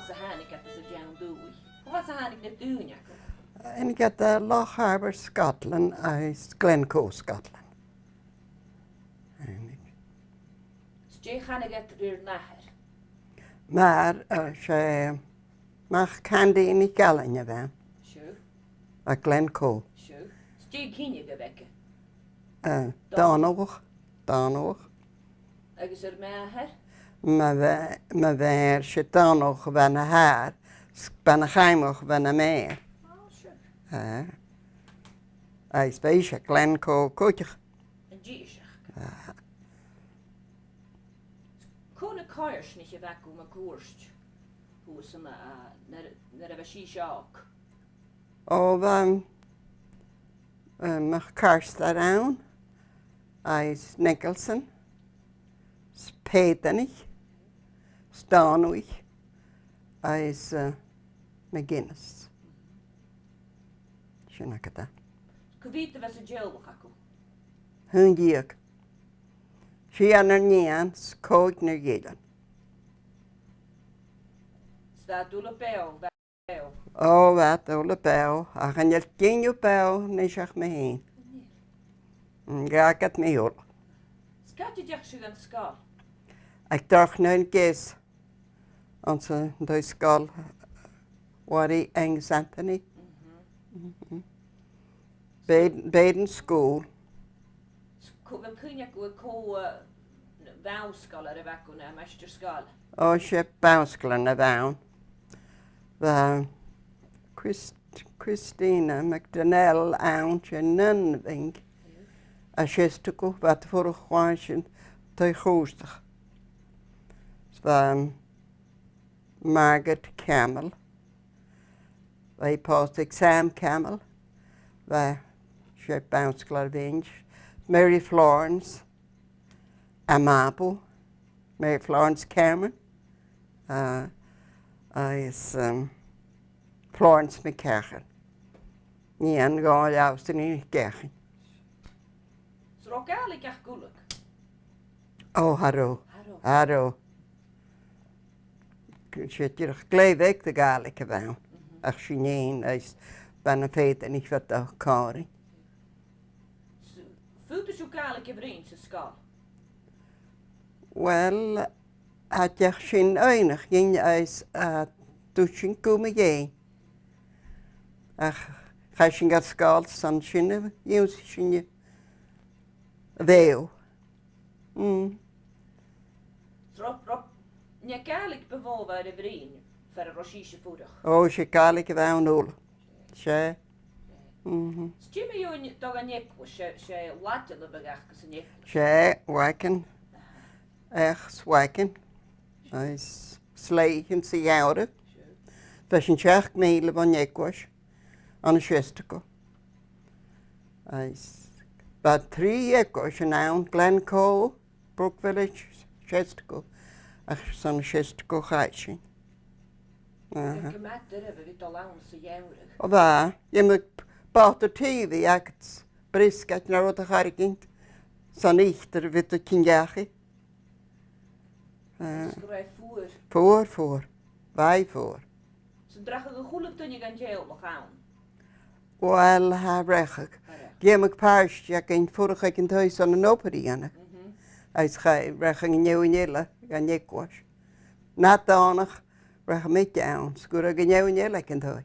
was a Thàinig at the John Dewey. What's a Thàinig na Dúne? And get the Loch Harbour, Scotland, as Glencoe, Scotland. Stay Thàinig at the Nahar. Maar she mag candy in Ghleanna Comhann, Sure. a Glencoe. Sure. Stay Kine Gebecke. Dhòmhnullach. Agus Mahar. Ma ver she Dhòmhnullach van a haar, van a chaimach van a meer. Oh, sure. As beise Glencoe Chrìochan. En Giesach. Cúna cáirs ní a bhecu a cuairt hús na a bheith sí seach. Oh, mach karst around, as Nicholson, Spétanich, Stanwich, as McGuinness. Sinna gada. Cúvíta bheith a Ghleanach acu. Hun diag. Si an nian, Òg Mhìos. Sva dúla beo, beo. Oh, wat ole bel, ach an jel ginju bel, nisach me heen. Gagat me hol. Scat je deach sig an scal. Ik dacht nu een keer, onze de school, waar ik in Anthony. Beiden school. Wel kun je ko bouwscal ar a bhecu na meistir scal. Oh, she bounsclan na down. The Christina MacDonald out in Nunving. A she's to go wat voor een gwaansje te goostig. Margaret Camel. Wij passed exam Camel. Wij she bounsclan vinge. Mary Florence. Amabo. Mary Florence Cameron. Is Florence McCarran. Nian gáil austin in Gachin. Sro Gaelic ach Gaelic. Oh, haro. Zit je Ghleanna de Gaelic Comhann. Ach Sinean is bijna feit en ik wat ook kari. Voelt je Gaelic vriend se scal? Wel, had je geen einig, ging je als douchen komen gaan. Ach, ga je gaan schaal, dan schien je veel. Rob, je Gaelic bewoon bij de vriend, voor een Rossische voedig. Oh, je Gaelic wel nul. She. Stimme je toch een nekwo, she laten de begachtes een nekwo. She, waken. Echt waken. Is sleichen ze jaren. Dat is een schacht meele van nekwas. Aan een schestico. Is about 3 jekwas now Glencoe, Brook Village, schestico. Ach, zo'n schestico gaatje. Ik maak er hebben we al lang ze jaren. Of waar, je moet buiten TV, het brisket naar wat er ging. Zo'n echter witte kindjagen. Schrijf Voor. Wij voor. Ze dragen een goede toen je gaan Ghleanach aan. Wel, haar rechig. Die heb ik paars, ja, ik vorig ik in het huis aan een opera aan. Hij zei, rechig een nieuwe nille, gaan ik was. Na danig, rechig met je aan, scoor ik een nieuwe nille in het huis.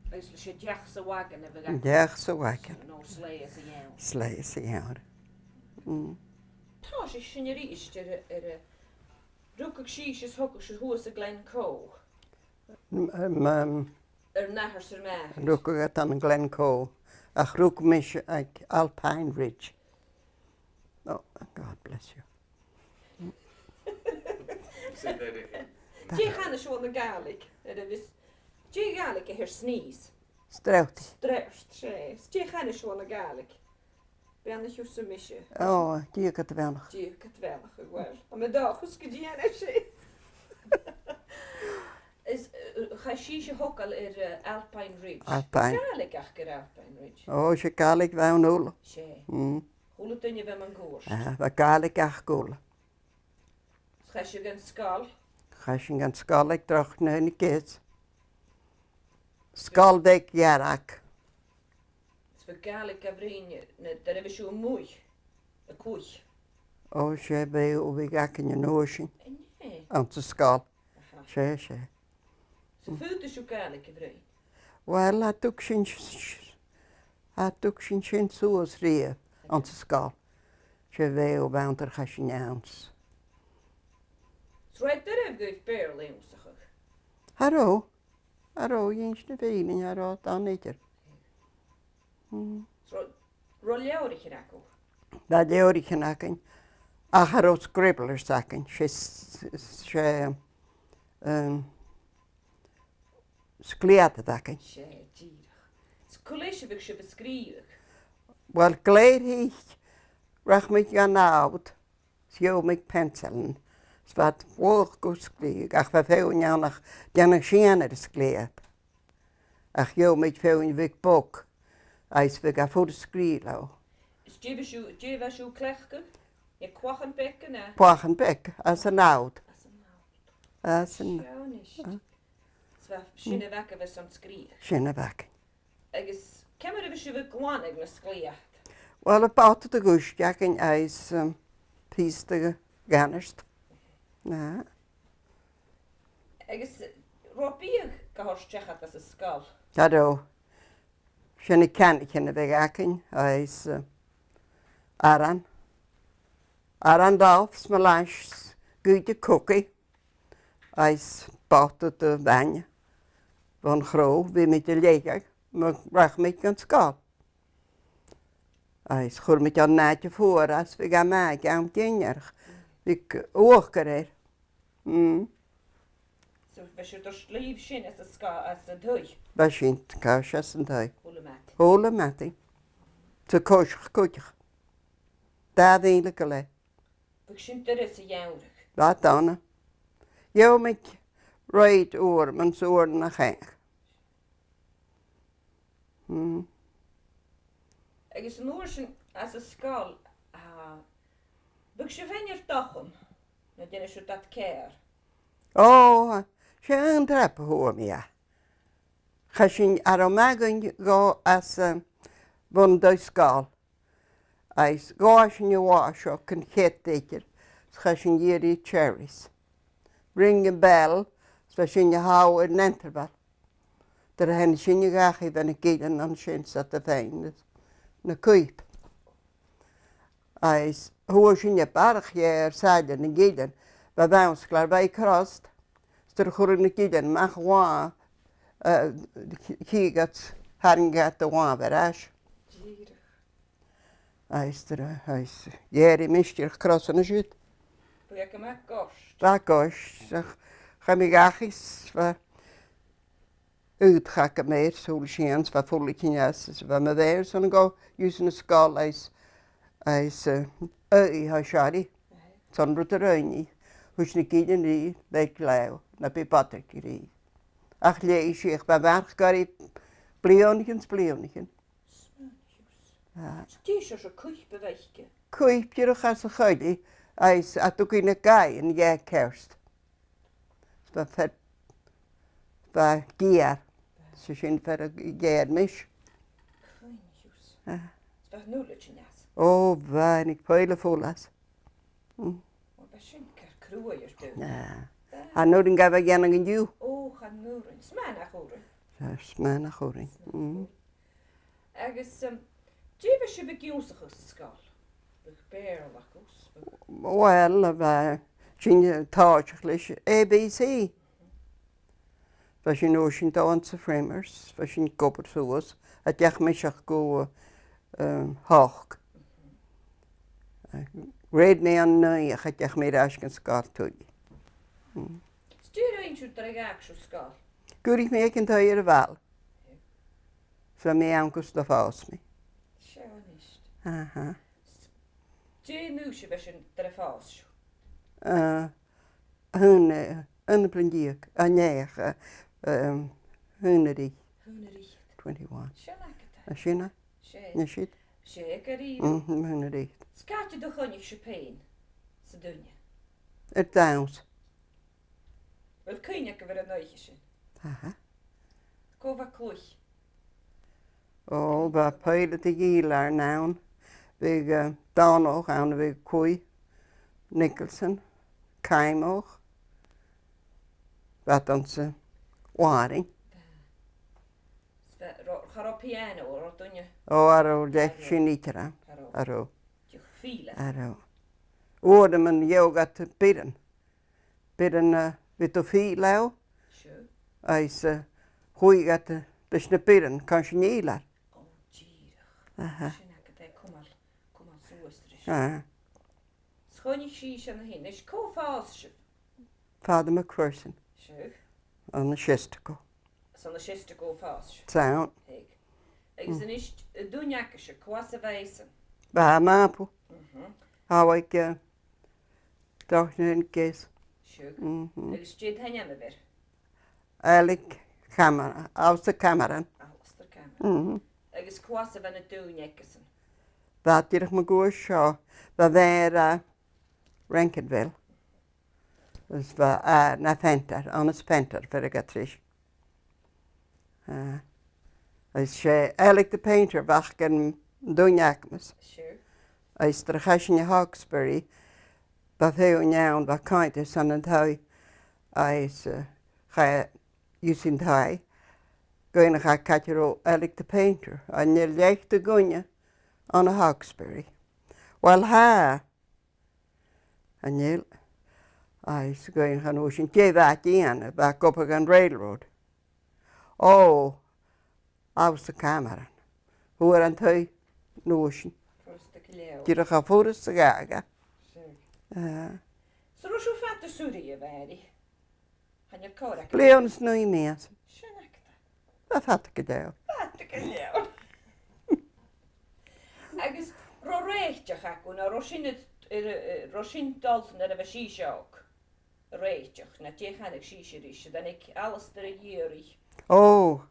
Dus je dheagh ze wagen hebben gaan. Dheagh ze wagen. No sleeën ze jou. Sleeën ze jou. Tá sé sinne ríiste ruúcach síos is thugus thuas a Glencoe. Nahar sa me. Ruúcach an Glencoe. Ach ruúc mis ag Alpine Ridge. Oh, God bless you. Dí chana seo na Gaelic. Dí Gaelic a hir sníos. Strauti. Dí chana seo na Gaelic. Bena siú sa mise. Oh, dí gat bhenach. Dí gat bhenach a bhfuil. A me dá chus go díana sé. Is cha sí se hocal Alpine Ridge. Alpine. Gaelic ach gur Alpine Ridge. Oh, sé Gaelic bhean óla. Sé. Húla duine bheith an gúir. Bheith Gaelic ach góla. Schesje gan scal. Chaisin gan scal ag droch na na gés. Scal bheith gearach. Sfa Gaelic a bhrín na dar efo siw mwy. Y cwych. Ó sé bheith ó bhí gacin an óisin. Ne. An sa scal. Aha. Sé. Sa fwyd siw Gaelic a bhrín. Wel, a dwg sin sin suas ria an sa scal. Sé bheith ó bhaintar chaisin ans. Sraid dar efo gwyth beir leimsach. Aró, jyns na bhílinn aró dan idir. Rolljourig yn acw. Da leorig yn acyn. Ach aró scribblers acyn. Sé sgliadad acyn. Se, dyrach. Sgwleisio fyg sy'n bysgrifig. Wel, gleir hych, rach mig gan awd, sio mig penseln. Sfad fwch gwsglig, ach fa fewn iawnach, dianach sian ar sgliad. Ach jo mig fewn fyg bog, ais fyg a ffwr sgrilaw. Is djefa siw clechge? Je kwachan bekken, ne? Pwach yn bec, as yn awd. As As yn nawd. yn Siawn is. Sfa sinne vekka fes am skrig. sin a bac. Agus, kemmer efo siw gwanig na sgliad. Wel, y bawt y gwysg acyn ais pys dy gannerst. Na. Agus, robiag gahors tjechat as y sgal. Aró. Sin y canig hyn y beg acyn ais aran. Aran dalfs melanch gwyde cwci. Ais bawt y dy fany. Fo'n chrow, fi mi dy leigag. Mae rach mi gan sgal. Ais chwr mi gan nad y ffwr as fi gan mag am gynnerch. Fi o'ch gyda'r. So, fes siw dors leif sin as y sgal, as y dwy. Ba sy'n cael as yn dau. Hwle mat. Hôl y mati. Ty cwysg cwydych. Da ddyn y gyle. Fyg sy'n dyrys y iawrig. Da dana. Jau mig roed oor, men soor na cheng. Agus yn oor sy'n as y sgal, fyg sy'n fenir dachon. Na dyna siw dat cer. O, sy'n drap hwyr mi a. Chasyn ar o magyn go as fwn dwy sgal. Ais goas yn yw was o cyn chet deitr. Chasyn yri cherries. Ring a bell, chasyn yw haw yn enterbal. Dyr hen sy'n yw gachu fan y gilan am sy'n sat y fein. Na cwyp. Ais hwyr sy'n yw barach i'r sadyn y gilan. Ba fewn sglar bai crost. Styr chwr yn y gilan mach wa. Higat haringat y wa fer as. Ais dyr ais. Ieri mistir cross yn y sydd. Fyg ac yma gost. Da gosh. Cham i gachis fa uitgak meer sŵl sians fa ffwrlig cynias. Fa ma fer son yn go yw'n ysgol ais y ha siari. Son rwyd yr oeni. Hwys ni gyd yn rhi, ddeud glew, na be badeg i rhi. Ach le i siach, ba farch gari blionigyn. Sti sy'n sy'n cwch befeillge. Cwyp yw'ch as y chwyli, ais a dwg yn y gai yn ie cerst. Ba giar, sy'n fer y giar mis. Cwynjws. Sfa nŵle chynias. O, fa, nig pwyl y ffwlas. O, ba sy'n car crwyr dwi. Na. A nwr yn gafod gan yn gyw. O, chan nwryn. Sman a chwryn. Sman a chwrin. Agus, dwi sy'n fyg iwsach ys ysgol. Fyg beir o lacws. Wel, fa, sy'n tâch lys ABC. Fa sy'n o sy'n dawn sa framers, fa sy'n gobr sŵas, a diach mysach go hoch. Red ni an nwy, a diach meir asgan sgar tŵli. Styr ein siw dregag siw sgol. Gwrich mi ag yn twy ar y fal. So mi am gwst o ffos mi. Siawn ist. Aha. Dwi mwys sy'n fes yn drefos siw. Hwn y blindiag, a nech, hwn ydi. Hwn yr ich. 21. Sia'n agata. A syna? Sie. Na sydd? Sie gar i. Hwn ydi. Sgati do chonig sy'n pein. Sa dynia. Downs. Wel cynnig gyfer y noich eisiau. Aha. Gofa clwch. O, ba pwyl y gilar nawn. Fyg Donald awn fyg Cwy, Nicholson, Caimoch. Wat ons waring. Charo piano o'r dwnia. O, aro, de sinnsearan. Aro. Diolch ffila. Aro. Oor yn yogat bidden. Bidden fydd o ffila. Sure. Eis hwygat bys na bidden, kan sy'n ilar. O, gyrach. Aha. Sy'n agad cwmal sŵystris. Ah. Sgwni si sy'n hyn. Ys co ffas sy'n. Father McPherson. Sure. On the Shistico. Son y sy'n go ffas sy'n. Sound. Heg. Ys yn ysg dwniac sy'n cwas y feisyn. Ba mapu. Mhm. How ik dacht nu een kees. Sure. Ys jyd hynny am y fyr. Eigenlijk camera, aus de camera. Alster cam. Ys cwas y fan y dwniac sy'n. Dat dirch me goe show. Dat there Rankinville. Dus we na Fenter, aan het Fenter voor de gatrish. Is eigenlijk de painter wacht en doen jakmes. Sure. Is er gasje in Hawkesbury. Dat heel nieuw wat kind is aan het huis. Is ga je zien hij. Gaan ga katjero eigenlijk de painter. En je legt de gunje aan de Hawkesbury. Wel ha. En je is gaan gaan ocean. Je wat in back up again railroad. Oh, aus de camera. Hoe er aan het huis ocean. Proste kleo. Die gaan voor de gaga. Sure. Så då så fatt du surri värdi. Han gör korak. Leons nu i mes. Schönakta. Dat had ik gedaan. Fatt du kleo. Agus ro rechtja hakuna roshin dalton er var sjok. Rechtja na te han ik shishish dan ik alles der jeri. Oh,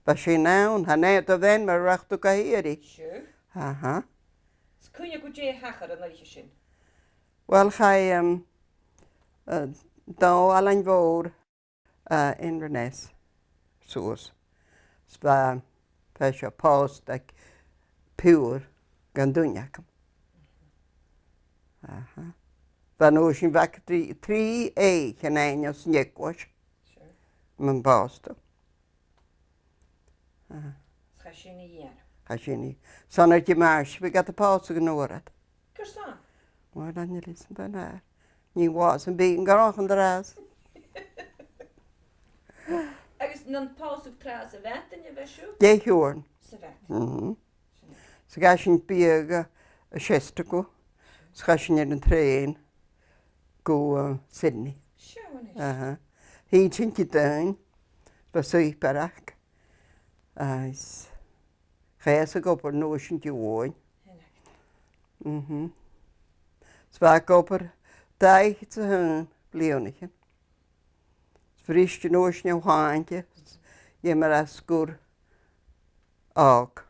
was je nou? Han net of den maar racht ook hier. Sure. Aha. Kun je goed je hacher dan ik shin. Wel ga dan al een woord Inverness soos. Spa pesha post dat puur gaan doen jakem. Aha. Dan hoe je wakker 3 geen eindjes niet was. Sure. Mijn post. Schashini hier. Als je niet. Zonder je maar, we gaat de post genoemd. Kursa. Maar dan je listen dan haar. Je was een beetje graag aan de raas. Agus nan paus op trase wetten je weshu. Je hoorn. Se vet. Ze gaat je een beetje Chestico. Ze gaat je in een trein. Go Sydney. Schönisch. Aha. Hier zit je dan. Was super. Ga ze op een noosje gewoon. Zwaar koper tijd te hun Leonetje. Frisje noosje een haantje. Je maar als skoor ook.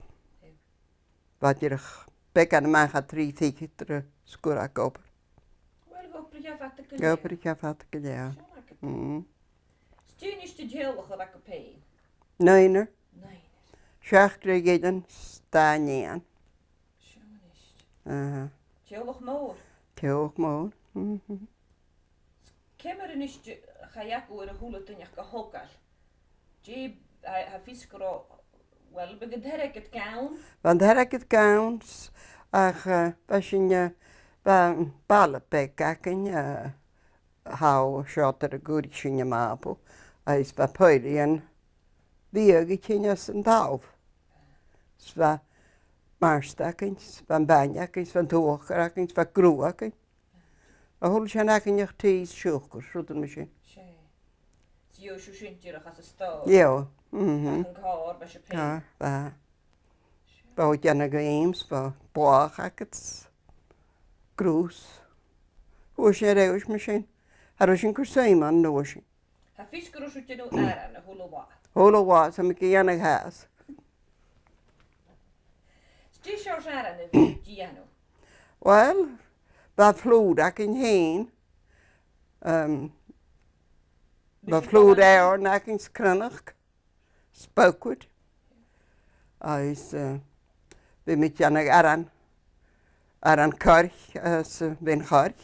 Wat je er bek aan de man gaat 3 tikken ter skoor aan koper. Wel go prija vatte kun. Koper ik heb wat gedaan. Stuur is de Ghleanach wat ik pay. Nee. Nee. Schaak kreeg je dan staan je aan. Schönisch. Ghleanach moor. Ook mooi. Kemmer is de gajak oor de hule toen je gehokal. Je ha fiskro wel begederek het kaun. Want daar heb ik het kans. Ach, was je ballenpek kijken. Hou shot er goed in je mapel. Hij is bij Poilien. Wie je een tauf. Zwa maarstakens, van banjakens, van toograkens, van kroakens. Maar hoe zijn eigenlijk nog tees schulkers, roeten misschien? Je sinnsearan as a sto. Ja. Een gaar bij je pay. Ja, waar. Bouwt je naar games, van boagakets, kroes. Hoe is je reus misschien? Had je een kursijn aan de oosje? Ha fiskro shoot je nu aan hule wa. Holo was, heb ik je aan huis. Stuur je aan de Giano. Wel, waar vloed ik in heen. Ba flúd éir nachins crunach, spócud. Agus bhí mit anag ar an corch as bhín chorch,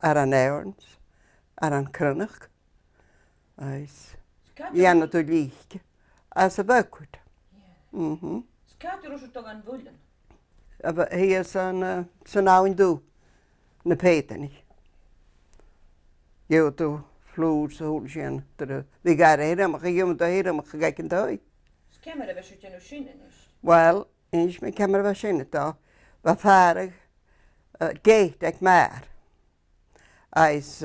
ar an éirns, ar an crunach. Agus dhéanana tú lích as a bócud. Scáte rúsú tog an bhúlan? Hí san áin dú na pétainnig. Geo tú flúd sa húl sin, bhí gar éireamach a dhéom do éireamach a gaic an dói. Cemar a bheith siú teanú sinna is? Wel, ins me cemar a bheith sinna tá, ba fárig géit ag mar. Agus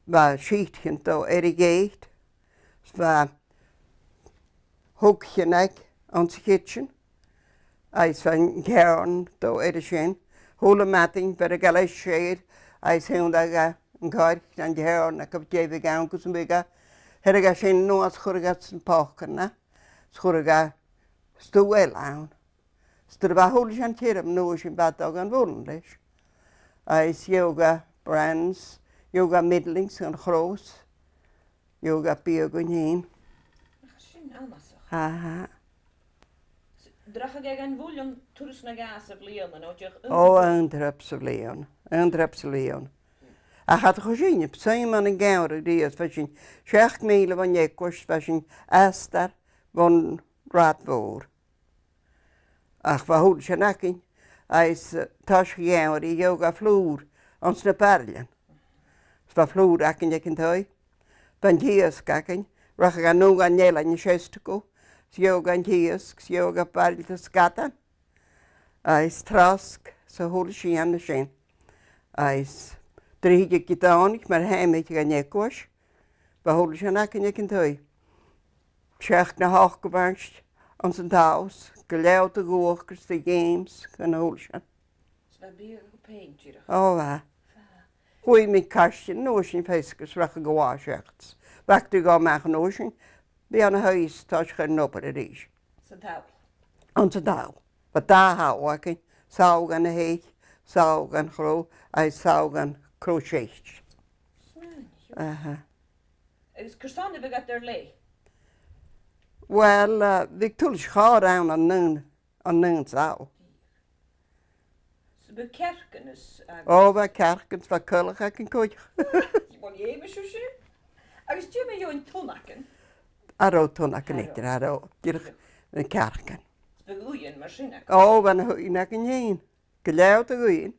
ba síitchan tó i géit, ba húgchan ag an sa kitchen, agus fan cearn tó sin, húla mating fer a galis séad, agus húnd ag an cáir an cearn ac ab déibh gan gus an bíga, herga sin nó as churga san pácanna, churga stúil ann. Stur ba húla sin tíram nó sin bad ag an bhúlan leis. Agus yoga brands, yoga middlings an chrós, yoga biadh go nín. Sin almasach. Aha. Dracha ag an bhúlan turas na gas a bblion ó deach an drap sa bblion. A chat go sin, saim an an gáir díos fe sin 6 míle van écos fe sin astar von radmhór. Ach fa húl sin acin, agus tas gáir I yoga flúr ans na perlian. Fa flúr acin ag an toi, van díos acin, rach gan nó gan néla ní séstaco, yoga an díos, yoga perlian scatan, agus trask sa húl sin na sin. Agus Dríide gitánig mar heimid gan écos, ba húla sin acin ag an toi. Seach na hách go bhainst an san tás, go leabhta gúachgus the games gan húla sin. Sva biadh go péintíire. Ó bha. Chuí mi caistin nó sin féisgus racha go bháiseachtas. Bachta gá meach an ó sin, bí an haís tá chun nópar a rís. San táil? An sa dá. Ba dá háhacin, ság an na héich, ság an chró, agus ság an crochéist. Aha. Agus cyrsána bheith gat ar lei? Wel, bhí túlis chá rán an nún sá. So bheith cercan is... Ó, bheith cercan, bheith cylach ac yn cwch. Bwn i eimi siw si? Agus ti'n mynd yw'n tónacin? Aró tónacin eitir, aró. Dyrch yn cercan. Bheith gwyyn mar sinna? Ó, bheith na hwyn ac yn hyn. Gyleawd y gwyyn.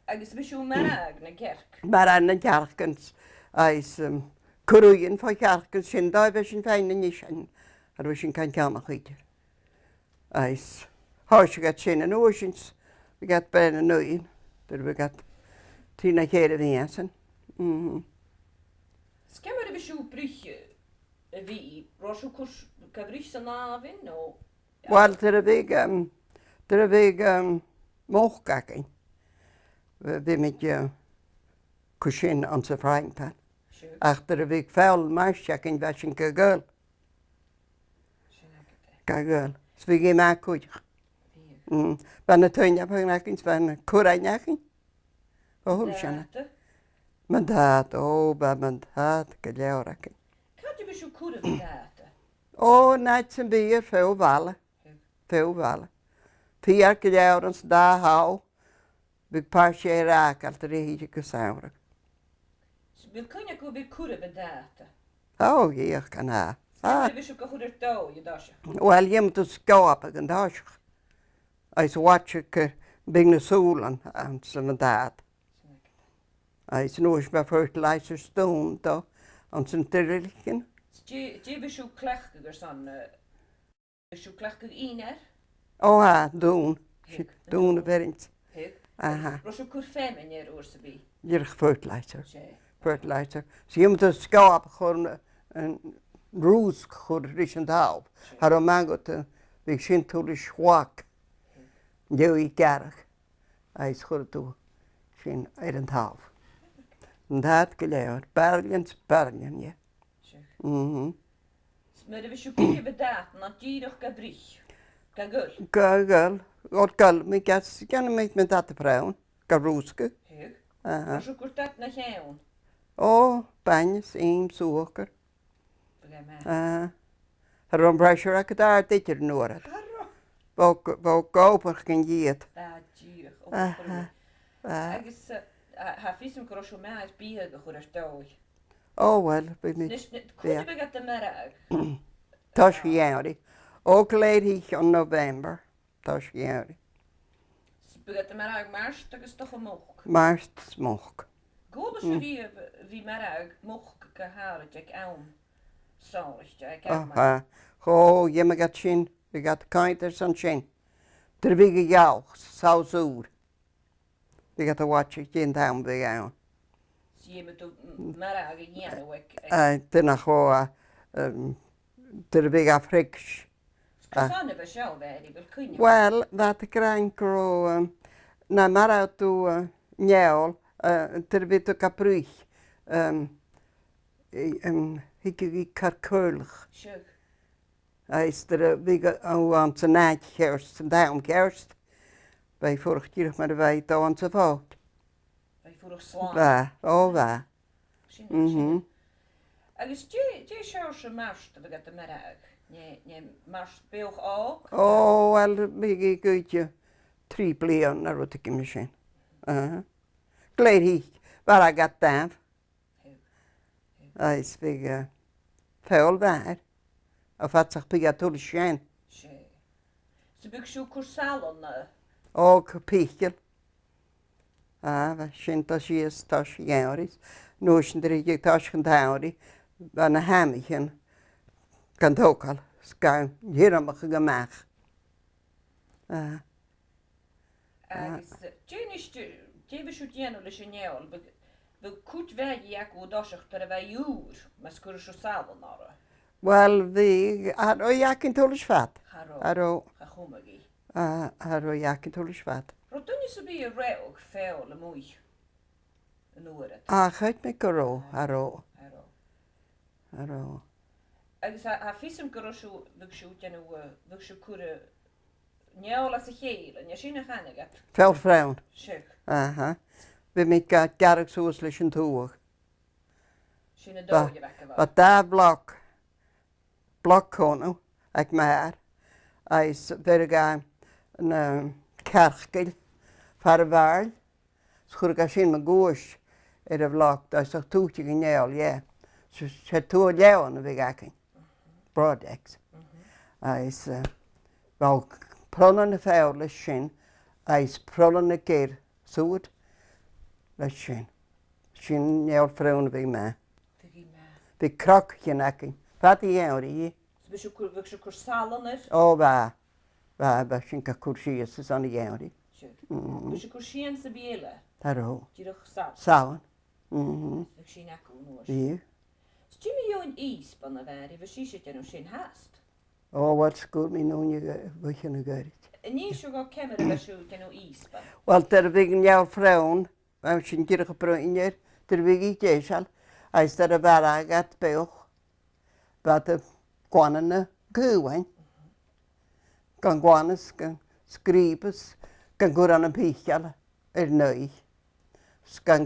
Agus bheith siw marag na cerc? Marag na cercan. Agus cwrwyn fwy cercan sy'n dau beth sy'n fein yn isan. Ar beth sy'n cael camach eitir. Agus hos gat sy'n yn oesins. Fi gat ben yn oen. Dyr fi gat tina ceir y fiasan. Skemmer bheith siw brich y fi? Rosw cwrs gyfrich sy'n nafyn o... Wel, dyr y fig moch gacin. Fi mynd cwsyn ond sy'n ffraing pan. Ach, dyr y fig ffewl maisiac yn fasyn gagol. Gagol. Sfi gym a cwch. Fan y twynia pan acin, fan y cwrain acin. O hwyl sianna. Mandad, o, ba mandad, gylewr acin. Cadw beth siw cwrdd y data? O, naid sy'n byr, few fala. Few fala. Fiar gylewr yn da haw. Byg parsi e rag al dyr hyd i gysawr. Bydd cynnig o bydd cwrdd y data? O, gych gan ha. Skemmer beth siw gychwyd yr daw i dasio? Wel, jem tu skap ag an dasio. Ais watch byg na sŵlan an sy'n y dad. Ais nŵs ba fertilizer stone do, an sy'n dyrylcyn. Dje beth siw clech gyda'r son? Beth siw clech gyda un O ha, dŵn. Dŵn y ferint. Aha. Rosw cwr ffemen i'r o'r sy'n bi? Dyrch fertilizer. Fertilizer. So jem tu skap chwrn rús chur rís an dáb. Har am mangot bhíh sin túla schwach deo í garach agus chur tú sin ar an táb. An dád go leor, barlian, ie. Smyr bhí siw cwr y dat na dírach ga brich? Ga gyl? Ga gyl. O'r gyl, mi gan mynd at y prawn, ga rúsga. Als je kort dat naar gaan. O, bannes, suiker. Rond brasher ac daar dit er noord. Bó goper gan giet. Agus ha físum go seo me biadh go chuir dói. O, wel, by mi. Cwyd be gata merag. Tas giauri. O Ghleanna on November. Tas giauri. Be gata merag marst agus toch moch. Marst smoch. Gobe se vi merag moch go haar ik am. Sorry, ik am. Go, je me gat sin. We gat kainters an sin. Der vige jauch, sausuur. We got to watch it in town big out. Zie je me to merag igen wek. Dyna go der vige friks. Skafanne be sjou veri vel kunja. Wel, dat krankro na mara tu njel der vite kapruich. Hikke karkulch. Sjug. Is der vige aan zijn naad gerst, zijn duim gerst. Bij vorig jaar met de wij aan zijn fout. Bij vorig slaan. Ja, oh ja. Agus je sjouwse marst we gat de merag. Nee, marst beog ook. Oh, wel, ik goedje 3 pleon naar wat ik misschien. Ghleanna waar ik gat daar. Is big veel daar. Of had zich biadh zijn. Ze big zo kursalon. Ook pichel. We zijn tas jaren. Nu is er tas gedaan. Van een hemmetje. Kan het ook al. Schuim. Hier hebben we gemaakt. Je is het jeno legeneel. We kut weg jak hoe dat zich ter wij uur. Maar ze kunnen zo salon naar. Wel, we hadden jak in tolle vat. Haro. Hadden jak in tolle vat. Wat doen je zo bij je reog veel le mooi. Een oor. Gaat met karo. Haro. Agus ha físum go roisiú bhígsú cura neall as a chéile, ne sinna chanagat. Fel fraun. Sic. We met garrig soos leis an túach. Sinna dóide bhecha bh. Wat daar blok conú ag maar. Is verga een kerkgel far a bhail. Schúr ga sin me gúis a blok, da is a túte go neall, yeah. Se tú leann a bhí gacin. Broadex. Is wel pronan na féil leis sin, is pronan na géir súd leis sin. Sin neall fraun a bhí me. Bhí crochan acin. Fad I eawri. Bhí se cur salon ir? O, ba sin ca cwrsias is an I eawri. Bhí se cur sian sa bíele? Taro. Dírach salon? Salon. Bhí sin acw nuair. Bhí. Stíimi join ís ban a bheri, bhí sí sé sin hast? O, wat sgwr mi nhw'n bwysyn y gyrrit. Ní seo go cemar a bheisiú genú ís ban? Wel, dyr fig yn iawn frawn, mae'n sy'n gyrach y brwynir, dyr fig I geisal, a is dyr y farag at bewch, bad y gwan yn y gwywain. Gan gwanas, gan sgribus, gan gwran y pichal, nwy. Gan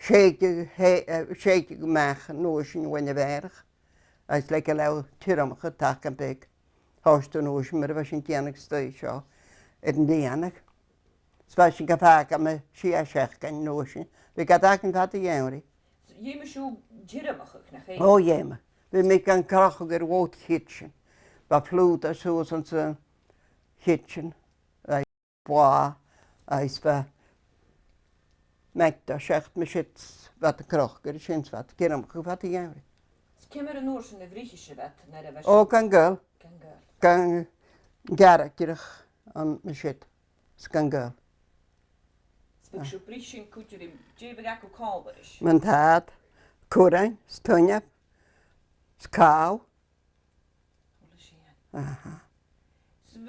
Sheikh mach noos in wanneer werk. Als lekker lauw tiram getak en bek. Hoogste noos, maar dat was een tjanig steun zo. En tjanig. Zoals je vaak aan me siaschech kan noos. We gaan daar een vat jaren. Je moet zo tiramach nog. Oh jemme. We maken een krachiger woord kitchen. Wat vloed als zo onze kitchen. Bois. Als we Mekta zegt me shit wat de krokker is in wat keram gevat jaren. Kemmer een oors in de Griechische wet naar de west. Oh kan girl. Kan garakkerig aan me shit. Kan girl. Spik zo prishin kuterim. Je begak ook kalberish. Mijn taat, korein, stonjap, skauw.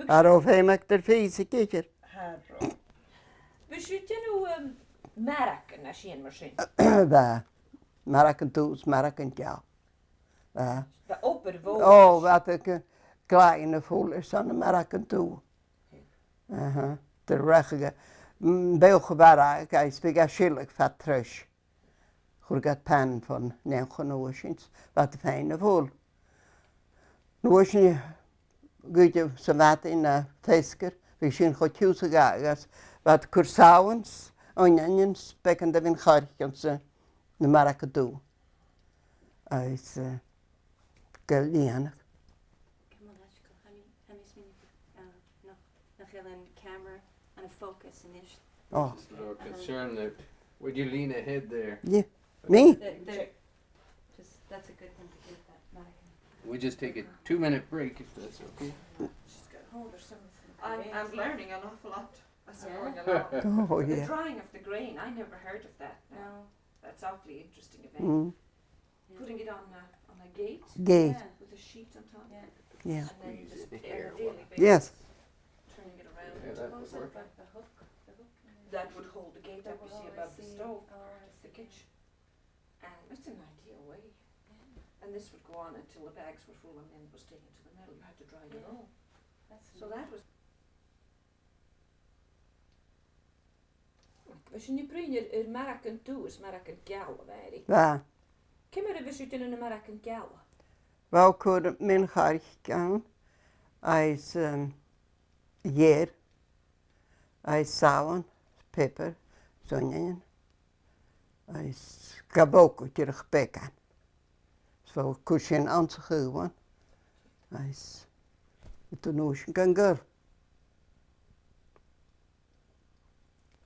Waarof hij maakt er vieze kitcher. Harro. We zitten nu merken als je een machine. Waar? Merken toes, merken ja. Waar? De operwoord. Oh, wat een kleine voel is aan de merken toe. De rechte Beuch barag eis fi ga silig fat trys. Chwrgat pan fan newch yn oesins, fat fein y fôl. Oesin gwydio sy'n fat un a teisgyr, fi sy'n chod tiws y gagas, fat cwrsawns, onions, becan da fi'n charchion sy'n na marach y dŵ. Eis Ghleanna. Camera and a focus in it. Oh. Concern that, would you lean ahead there? Yeah. Me? That's a good thing to get that, Marika. We just take a 2-minute break if that's okay. She's got hold of something. I'm learning an awful lot as I'm going along. Oh, The yeah. drying of the grain, I never heard of that. No. That's awfully interesting event. Mm. Putting it on a gate Gate. Yeah. with a sheet on top. Yeah. Yeah. And then just Squeeze it on here, a daily what? basis, Yes. turning it around. Yeah, that What would was it, work. like the hook? That would hold the gate up, you see, Oh, I above the see. stove, Oh, I the see. kitchen. And it's an ideal way. And this would go on until the bags were full and then it was taken to the mill. You had to dry your own. So that was... Als je nu brengt marach yn dŵs, marach yn Gaelic, Màiri. Va. Cymru y fyswyd yn marach yn Gaelic? Wel cwr min charch gan. Eis year. Eis sawan. Pepper. Sonjan. Eis gaboko tyrch bekan. So kushin anse gewoon. Eis. Toen oosje kan gul.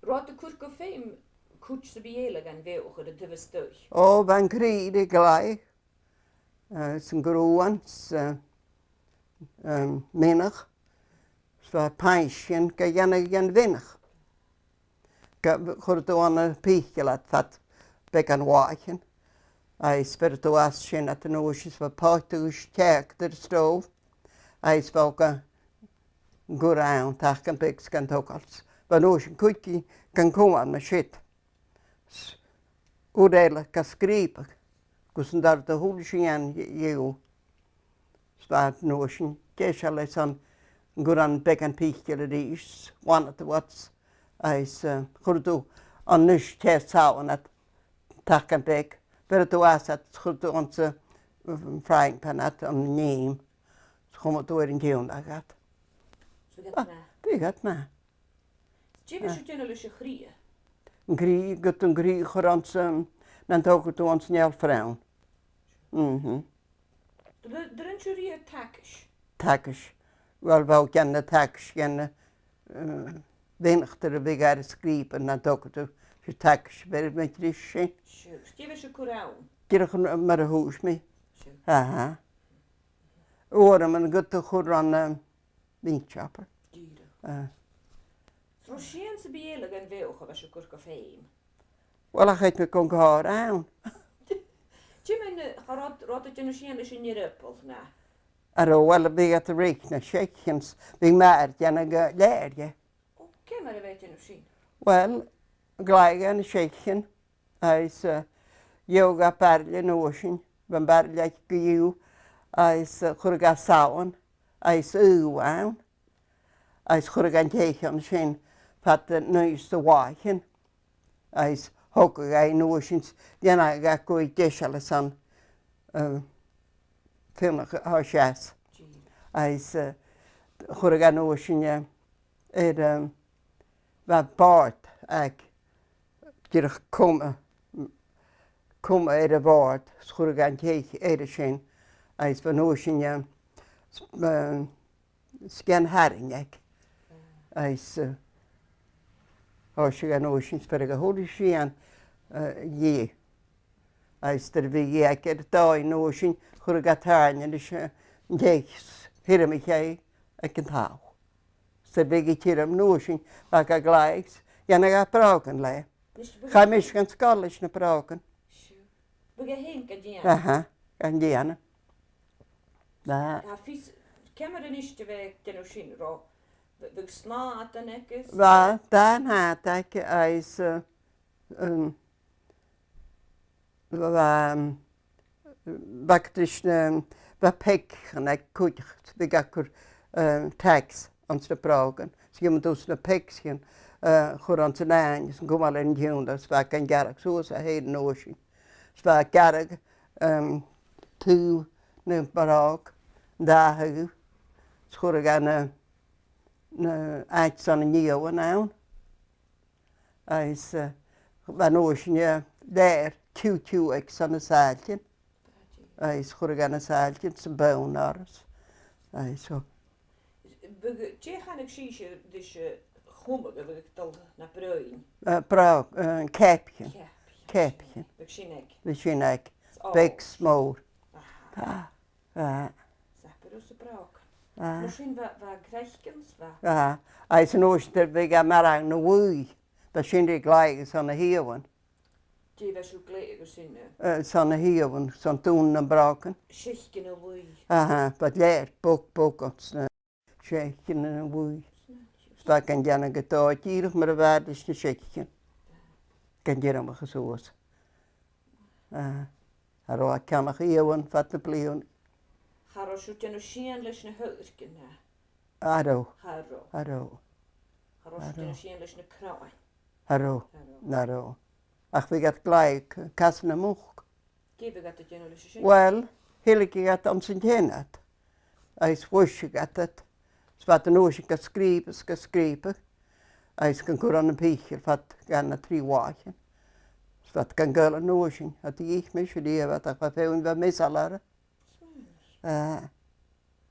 Rod y cwrg o ffeim cwtch sy'n biadh gan fewch yr y dyfys dwy. O, van creëren gelijk. Zijn groen, menig. Zo pansjen, kan je gaan winnig. Goed toe aan een pietje laat vat, bekan wagen. Hij speelt toe als je naar de noosjes van potuus kerk de stoof. Hij speelt een goed aan, tak kan piks kan tokals. Van noosje koetje kan komen met shit. Oordelen kan schrijven. Gussen daar de hulsje aan je. Staat noosje, keesje aan goed aan bekan pietje de is. One at the what's. Hij is goed toe aan niks kerk zouden het tak kan pik. Pero toe was het goed toe onze frying pan at aan neem. Kom het door in Ghleanthachd. So gaat na. Die gaat na. Jibbe sy dyn o'r chrie. Grie, goed een grie gerand dan toch toe ons niet vrouwen. Drin sy'n rhi takish. Takish. Wel wou ken de takish ken weinig te begaan schrijven dan toch toe je takish weer met risje. Jibbe sy cwrawn. Kirch maar een huis mee. Sure. Aha. Oren men goed te goed aan windchopper. Dieren. Ro sy'n sy'n biadh gan fewch o fes y cwrg o ffeim. Wel, ik heb me kon gehoord aan. Jibbe rod y dyn sy'n sy'n ni'r ypol na. Wel, we gaat de rekenen, shakens. We maar jan leer je. O, cymru fe dyn sy'n. Wel, gelijk aan shaken. Hij is yoga parle nooshin. Van parle gejuw. Hij is churga sauen. Hij is uwaan. Hij is churga tegen zijn. Vat de neueste wagen. Hij is hokkige noosins. Jana ga kooi deschales aan. Filmige huisjes. Hij is churga nooshin. Wat baard. Kirch komen de woord, schurg aan het zijn, als van ocean scan haring, als je aan ocean spreekt, hoe is je aan je, als er wie je keer daar in ocean, schurg aan haring, dus je hier met jij, ik kan hou. Ze wegen hier aan ocean, waar ik gelijk, ja, dan ga praten le. Ga mis gaan skallisch naar praten. Bygge hen ka dian. Aha, kan Ghleanna. Da. Ha fys cymru nisht fe dyn sy'n ro. Fyg snad yn egys. Va, dan had ik als baktisch pek en ik kucht, we gakur tax ons te praten. Ze gaan dus naar pekschen, chur an san áin, san gomáil an dún, as bheith gan garach suas a héad an óisisin. As bheith garach tú na barág, dheagh, chur gan na áit san na níomhan ann. As bheith óisisin léir ciú ag san na sáiltin. As chur gan na sáiltin san bán áras. So. Déchannig síise dus chumag a bheith dul na brain. Brá, cépchen. Cépchen. Bheith sin ag. Bheith sin ag. Big smór. Sapir ús a brák. Nó sin bheith greichgans bheith. As an óisisin bheith a marang na bhuaí. Bheith sin ag gleigus san na híomhan. Dí bheith siú gléigur sin. San na híomhan, san tún na brácan. Sichcin a bhuaí. Bheith léir bog ans na sichcin na bhuaí. Bheith gan deanna go táidíirech mar a bheirdis na sichcin. Gan deanamach a suas. Rá ceannach íomhan fat na blion. Hará siú deanú sían leis na thuircin na. Aró. Hará. Aró. Hará siú deanú sían leis na cráin. Aró. Ach bhí gad gleig cas na múch. Gé bheith gata deanú leis sin? Well, hilig I gad am san déanad. As bhuise gatat. Sfat an óisisin go scríbe. As gan gur an na píchir fat gan na trí bháin. Sfat gan gael an óisisin. A díich mis a díomh ach fa féin bheith misalara.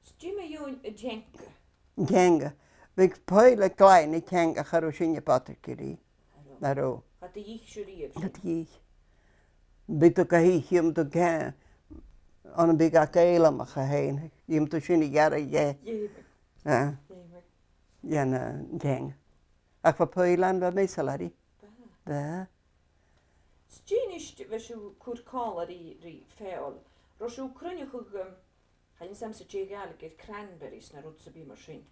Stí me dún a djenga? Djenga. Bhí pile glein I djenga charú sinne patrikirí. Aró. Hat a díich siú ríomh. Dat díich. Bit go híim do gá an big a h-Albann a héin. Díim tú sinna gara dhé. Dhéana djenga. Ach fa pile bheith misalari. Stíist bheith siú cuaircála rí féil. Rá siú crunne chug hain sam sa Gaelic i'r cranberries na rwt sa bí mar sin.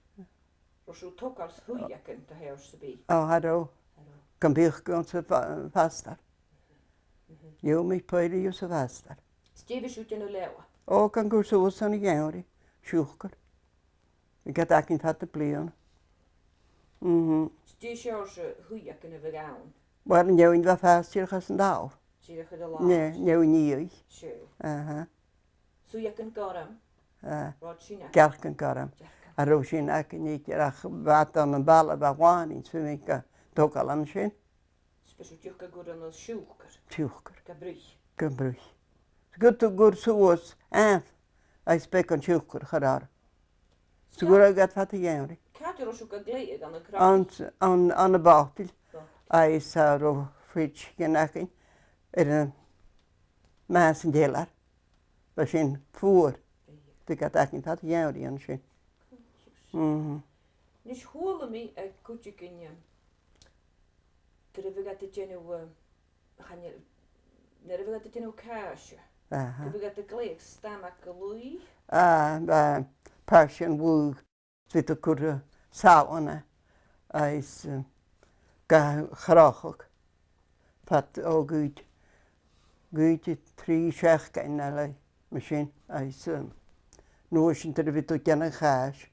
Rá siú tócals thuiacin a héir sa bí. Haró. Gan bích gón sa fastar. Jo mi pile ju sa fastar. Stíh siú deanú lewa. Gan gur sús san I ggéirí. Siúchar. I gad acinn fat a blion. Stíh seir sa thuiacin a bheith gán. War an jeoin bheith fastir chas an dá. Stíh chud a lá. Jeoin níoich. Siú. Súiacin garam. Rád sinna. Gelcan garam. A ró sin acinn ítir ach bheit an an balla bheith bháin fi mi go tógal an sin. Spesiú dúcha gur an siúchar. Siúchar. Ga brich. Gan brich. Gur sús anf as bec an siúchar charár. Sigur a gad fat a dhéanrí. Cáidir rá siú go gléig an a crá. An a bátil. As a ró fridge gan acinn. An más an délar. Ba sin fuór. Bhí gad acinn fat a dhéanrí an sin. Nis húla mi a cúte ginne. Gur a bhí gata déanú na a bhí gata déanú cáise. Gur bhí gata gléig stamach go luí. Persian wúg. Bhí a cur sáhana. As ga chráchach. Fat ó gúid. Gúid trí seachcain na lei. Ma sin. As nóisiint a bhí tú deanna cháis.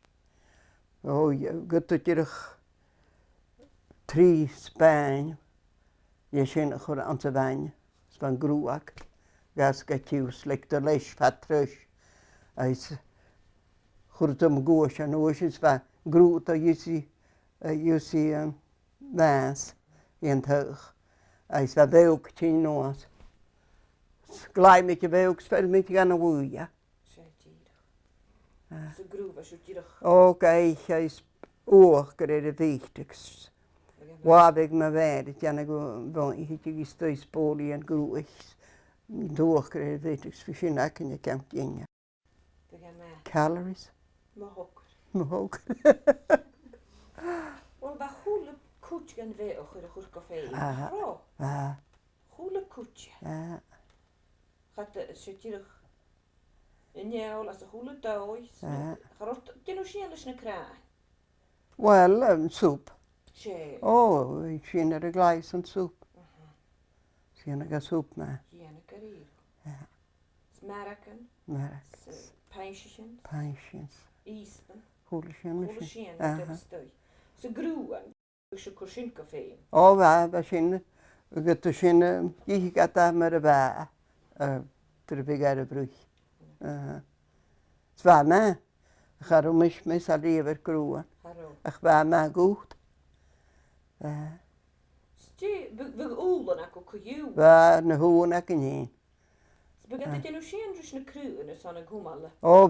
Gut dyrch trí Spáin je sin chur an sa bhain span grúach gas ga tiús le do leis fatrus as chur gúis an óis fa grút a yusi vás an tuch as fa bheog tí nóas. Glai mi bheog fel mi gan a bhúia. Sa grúfa siú dírach. Gaich as uach gur a bhíteachs. Wabig ma bhéir, deanna go bhain hiitig I stoi spólaí an grúis. Dúach gur a bhíteachs fi sin acinn a ceam déine. Calories? Mahócar. Wel, ba chúla cwt gan fe o chur a chwr go féin. Rá? Chúla cwt. Chad siú dírach. Inéol as a chúla dóis. Charot, dynú sían leis na cráin. Well, soup. Sé. Sin ar a glais an soup. Sin a soup me. Dhéanna garír. Smaracan. Maracas. Painsians. Painsians. Íspan. Chúla sin me Chúla sin. sían a stoi. Sa grúan. Bug se cwrsin go féin. O ba sin, gyda sin, gych gada mar y ba, dyr big ar y brwch. Sfa ma, char o mis a rifr grŵan, Haro. ach ba ma gwt. Bug úlan ac o cwyw. Ba na hwn ac yn hyn. Bug at ydyn nhw sian drws na crw yn y son y gwmal. O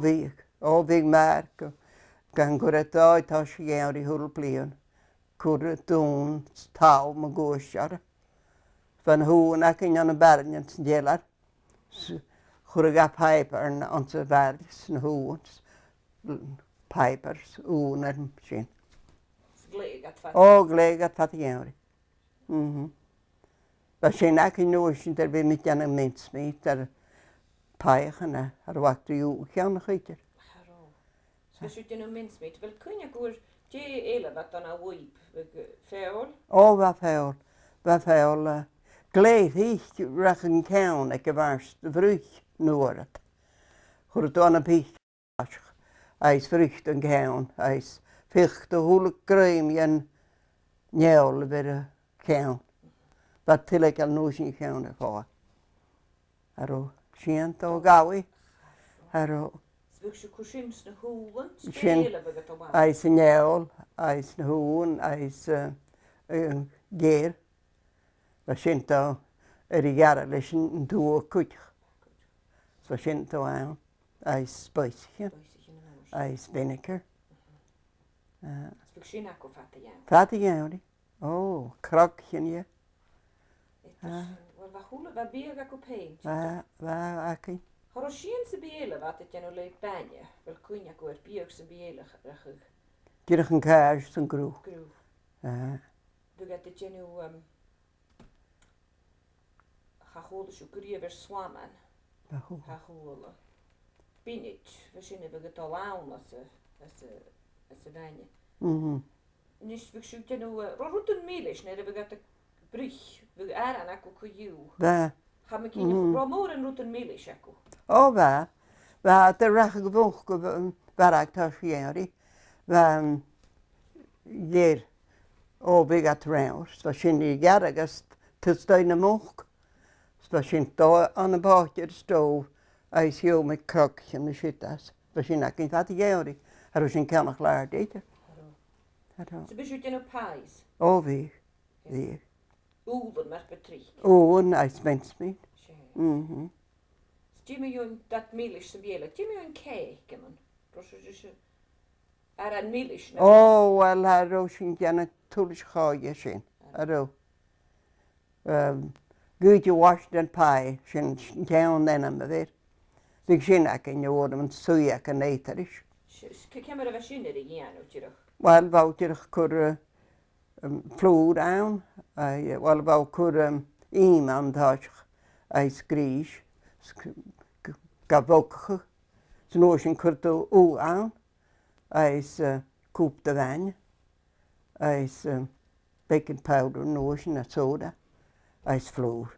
fig marc, gan gwrdd doi tos i gewr i hwyl blion. Cwrdd dŵn, taw, ma gwysgar. Fan hwn ac yn yn y barnian sy'n delar. Chwrdd a paipar yn ont y fardys na hwn. Paipars, ŵn ar sy'n. Gleg at fat. O, gleg at fat i gewr. Fa sy'n ac yn nŵsyn dar fi mynd yn y mintsmít ar paich yna ar wagt i uwch iawn y chwydir. Haro. Sgwrs ydyn nhw mintsmít. Fel cwynia gwr je eile fat o'n a wyb. Feol. O, fa feol. Gleid hych rach yn cawn ac y fars dy frwch nŵrad. Chwrdd o'n y pich eis frwch yn cawn, eis ffych dy hwl grym yn nieol fyr y cawn. Fa tileg al nŵs yn cawn y ffa. Aro, siant o gawi. Aro, Bug se cwrsin na hwlan. Sin- Eile bug at o wan. eis y nieol, eis na hwn, eis ger. Fa siant o i gara leis yn dŵr cwch. Fa siant o awn, eis spice, eis vinegar. Bug sin ac o fat iawn. Fat i gewri. O, crog hyn ie. Wel fa hwla fa biadh ac o peint. Fa ac i. Haro sian sy'n biele fat ydyn nhw le banya. Fel cwynia gwr biadh sy'n biele rachig. Dyrach yn cair sy'n grw. Grw. Bug at ydyn nhw chachwla sy'n grifir swaman. Chachwla. Binit. Fe sy'n bug at o lawn as y fanya. Nis bug sy'n dyn nhw rwyd yn milis neu bug at y brich. Bug aran ac o cwyw. Fa. Ham ik in ro mor en roeten milis ako. O fa. Fa dyrach y gwch farag tos gewri. Fa ger o big at raws. Fa sy'n i garag as tystoi na mwch. Fa sy'n do an y boti'r stof. Eis hiw me crog yn y sitas. Fa sy'n ac yn fat i gewri. Ar sy'n cawnach lair deitr. So bys ydyn nhw pais. O fi. Úlan mar betrich. Oen eis mensmyd. Dim yw'n dat milis sy'n biele. Dim yw'n ceg yma. Ros ydyn ar an milis na. O, wel, ar o sy'n gan y tŵlis choia sy'n. Ar o. Gyd i Washington Pie sy'n gawn den am y fyr. Fyg sy'n ac yn yw'r yn swy ac yn eitarish. Cymar y fasyn yr i ian o tirach. Wel, fawr cwr flwr awn. Wel, fawr cwr im am ddosg. Eis gris. Gafwch. Sy'n oes yn cwrt o awn. Eis cwp dy fan. Eis baking powder yn oes yn a soda. Eis flwr.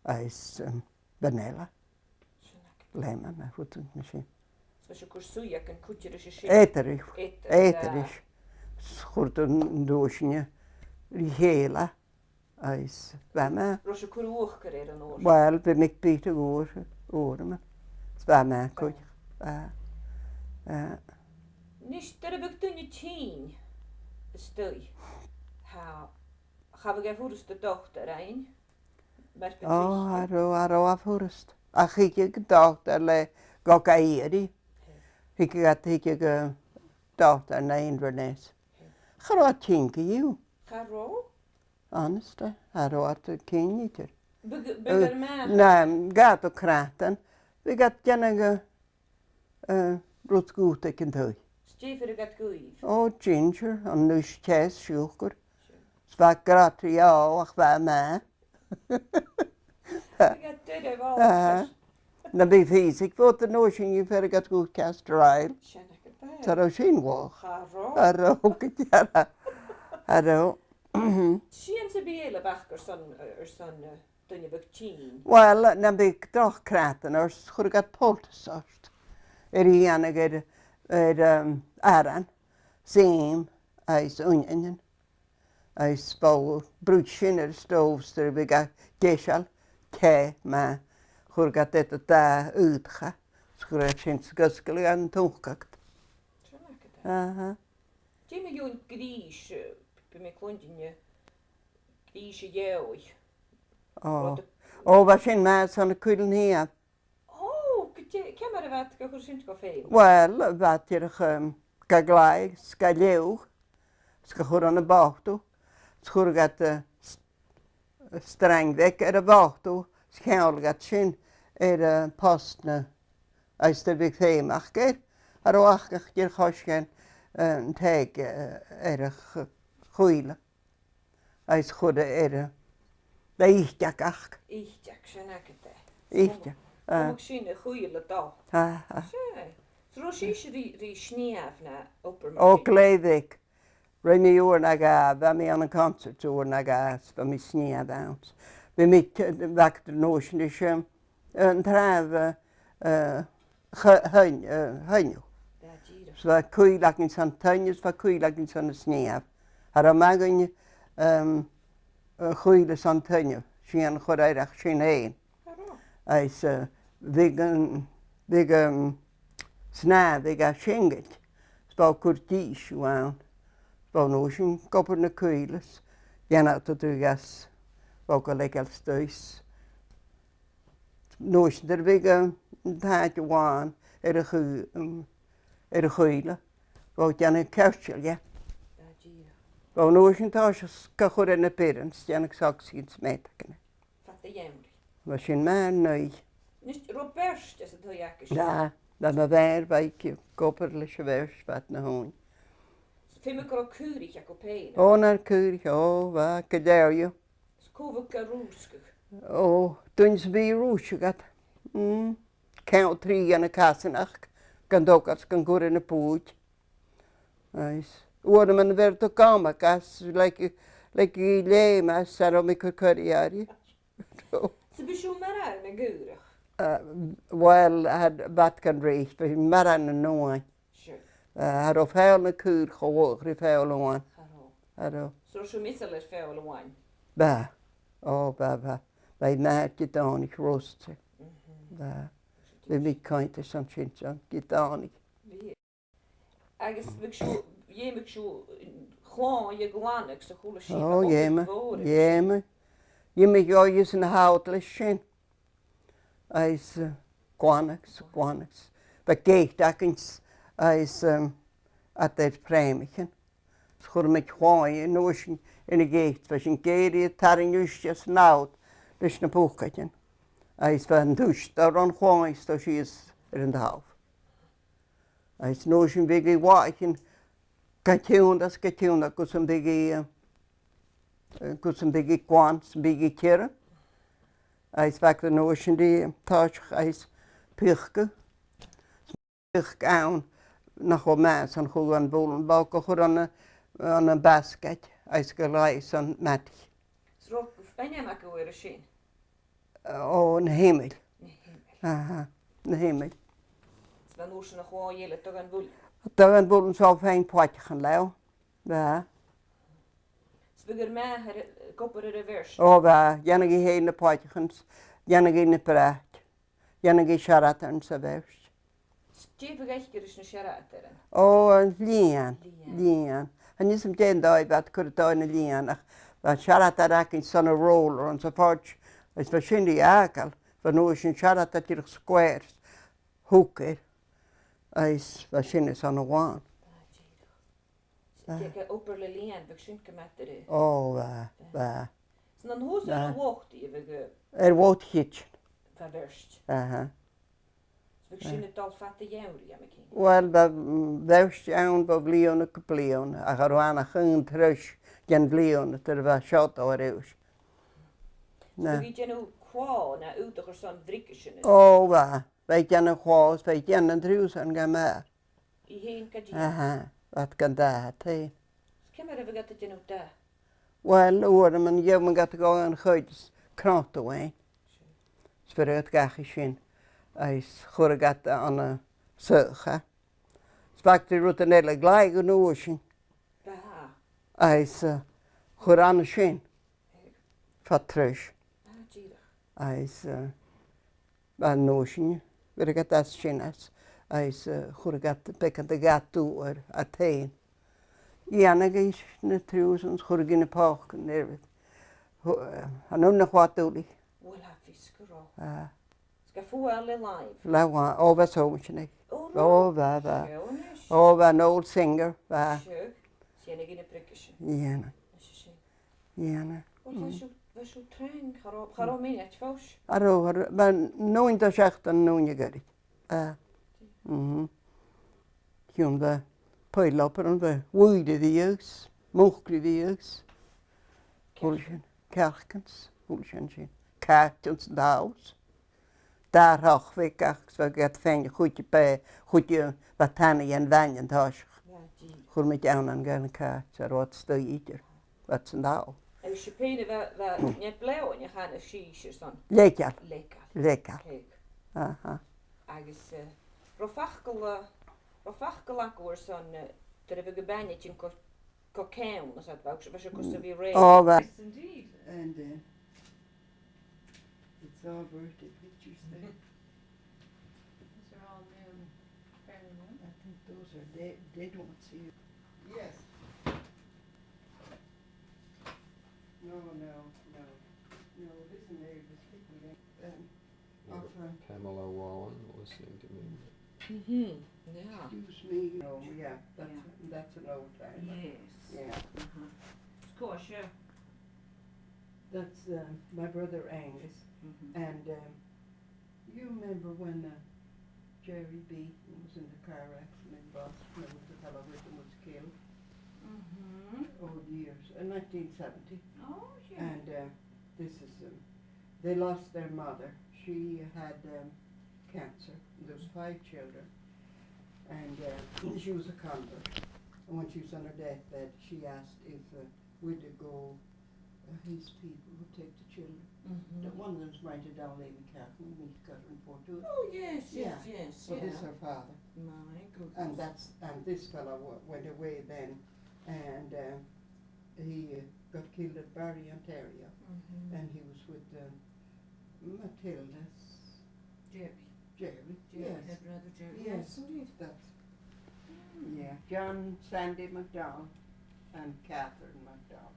Eis vanilla. Lemon, a fwtyn na sy'n. So sy'n cwrs swy ac yn cwtio'r ysio sy'n. Eterish. Schwrt yn doos nie. Rihela. Eis fama. Ros sy'n cwr wch gyda'r yn oes. Wel, fe mic byd o o'r yma. Fama cwch. Nis, dyr y byg dyn y tîn. Ystwy. Chaf ag efwrst y dochter ein. O, ar o afwrst. A chig dochter le gogairi. Hig dochter na Inverness. Charo a tinky yw. Charo? Honestly, ar o at y cyn i tyr. Byg yr man. Na, gad o cratan. Fi gad janag rwt gwt ac yn twy. Stiefer y gad gwyf. O, ginger, ond nŵs ches siwgr. Sfa gratri o, ach fa ma. Byg gad dyr e fol. Na bydd ffisig fod yn oes yn ffyr gad gwt cast rael. Sianag y beth. Tar o sy'n wach. Charo? Ar o, gydiara. Ar o. Sian sy'n biel y bach o'r son dyn y byg tîn. Wel, na bydd doch cratan o'r chwr gad poltas o'r. I anag aran, sim, eis onion. Ys bau brwyd sin ar stovs dyr byg a gesial ce ma chwrgat eto da ydcha. Sgwrdd sy'n sgysgol gan tŵchgagt. Aha. Dim yn yw'n gris, bym eich lwndyn gris y iewy. O, fa sy'n mas o'n y cwydl ni a. O, cemar y fat gach o'r sy'n go ffeil? Wel, fat i'r gaglaig, sgalew, sgachwr o'n y bochtw. Sgwrgat strangvek ar y bochtw, sgheolgat sy'n post na. Ys dyr byg theimach gyr. Ar o achgach di'r chosgen yn teg ar y chwyl. Ys chwrdd da eithtiag ach. Eithtiag sy'n agad e. Eithtiag. Mwg sy'n y chwyl y do. Ha. Rwy'n sy'n rhi sniaf na obair. O Ghleannig. Rwy mi yw'r na gaf, fa mi an y concert yw'r na gaf, fa mi sniaf awns. Fe mi factor notion is yn traf hynnyw. So fa cwylag yn san tynnys, fa cwylag yn san y sniaf. Ar y mag yn chwyl y san tynnw, sy'n chwaraeirach sy'n ein. Ys fig snaf, fig a syngyd. Sbau cwrdys yw awn. Sbau nhw sy'n gobr na cwylus. Ian at o drwygas. Sbau golegal stwys. Nhw sy'n dyr fig tad yw awn er y chwyla. Sbau dian y cawsiol, ie. Sbau nhw sy'n tas gychwr yn y byrans. Dian y sog sy'n smet ac yna. Fat y iemri. Fa sy'n ma'n nwy. Rwy'n berst ys y dwy ac ys. Da. Da ma fer baik gobr lys y vers bat na hwn. Fym y gro cwrich ac o pein. O na'r cwrich, o fa, gydario. Sgwfwg a rwsgwch. O, dwi'n sbi rwysig at. Cael tri gan y casanach, gan dogas gan gwr yn y bwyd. Ys. Wad yma'n fer do gama gas, like I le mas ar o mi cwrcwriari. Sy bysio maran yn gwrach? Wel, had bat gan reis, fe maran yn nwy. Had o ffeil na cwr chwog, rhi ffeil o wan. Had o. So rwy'n misal yr ffeil o wan? Ba. O, ba. Fe ma'r gydanig rost. Ba. Fe mi caint y san sy'n gydanig. Agus ie'mig siw chlán i Ghleanna sa chwla sy'n. O, ie'mig. Ie'mig oes yn hawdlis sy'n. Ys gwanaks. Fe geit ac ys at e'r premichen. Sgwr me chwoi yn oes yn y geit. Fe sy'n geiri tarin ywstias nawd lys na pwcadyn. Ys fe yn dwst ar o'n chwoi sto sy'n yr yn dawf. Ys nos yn fyg I waich yn gatiwndas gwrs yn fyg I gwans, yn fyg I tira. Ys fag y nos yn di tasg ys pyrchge. Pyrch awn nach o mas an chwg an bwln bawg o chwr an y basged ys gylais an mati. Srwg ffenniam ac o yr y sy'n? O, yn hymel. Aha, yn hymel. Sfa nŵs yn y chwa iel y dogan fwl? Dogan bwln so fein poetach yn lew. Ba. Sfygyr me gobr yr y vers? O, ba. Jannig I hyn y poetach yn jannig I niprat. Jannig I siarad yn sa vers. Steve gaithgyr ys na siarad yr yn? O, lian. Han ys am dyn doi bat cwrdd doi na lian. Fa siarad ar ac yn son y roller ond sa ffordd. Ys fa sy'n di agal. Fa nhw sy'n siarad at i'r sgwers. Hwgyr. Ys fa sy'n y son y wan. Diag obair le lian fag sy'n gymater y? O, ba. S'n an hwys ar y wocht I fag Wot hitch. fa verst? Aha. Fag sy'n y dal fat y iawri am y cyn? Wel, ba verst iawn bo blion y cyblion. Ac ar wan ach yn trys gen blion. Dyr fa siot o'r ews. Fag I gen o kwa na ywdach o'r son ddrigysyn? O, ba. Fe gen y chwas, fe gen yn drws yn gama. I hyn gadi? Aha. At gan da, te. Cymar y fag at y gen o da? Wel, o'r yma'n yw ma'n gata go yn chwydys crot o wein. Sfyrwyd gach I sy'n. Ys chwrdd gata an y sylcha. Sbag dy rwyd yn ela glaig yn oes sy'n. Ba. Ys chur anna sin fa tris Díadh. as an nóisiine bhar a as sin as chur becan a gatú a tain. Dhéanana is na trúsans chur gin na pách an nervit. An nach chháúlaí. Bhfuil ha fiscará. Sca fuail le live. Leháin ó bheith sóisinig. Oh, Ó bheith bheith. Seonis. Ó bheith an old singer bheith. Sure. Sianna gine brigisin. Dhéana. Dhéana. Bheith siú trein chará mí et fós. Aró, nóinta seach an nóine garí. Ciún bheith poilopar an bheith bhuaide bhíogus, múchri bhíogus. Bhúil sin ceachcans, bhúil sin cáitans dáos. Dárthach bheith gachs bheith gad féin chuide be, chuide bheith tanna an bhain an táiseach. Chur me dean an gan cáit ar rád stoíidir, bheith san dáo. Ag sé péine bheith net bleáin a chana síir san. Léceal. Lécal. Léceal. Agus rofachgal agúir san dar a bheith go baine tin go cén as bheith se go sa bhí ré. Ó bheith. Yes, indeed. And it's all birthday pictures there. These are all new, fairly new. I think those are dead ones here. Yes. No, listen there, the people there. Pamela Wallen listening to me. Yeah. Excuse me. No, yeah, that's an old time. Yes. Yeah. Of course, yeah. That's my brother Angus. And you remember when Jerry Beatha was in the car accident in Boston and the fellow with him was killed? Old years, in 1970. Oh, yeah. And this is, they lost their mother. She had cancer. There was 5 children. And she was a convert. And when she was on her deathbed, she asked if we'd go, his people would take the children. One of them's rented down Ghleanna Comhann, we got her in Portugal. Oh, yes. So this is her father. My goodness. And this fellow went away then, and he got killed at Màiri, Ontario, and he was with Matilda's Jerry. Yes. Head brother Jerry. Yes, indeed. That's yeah. John Sandy MacDonald and Catherine MacDonald.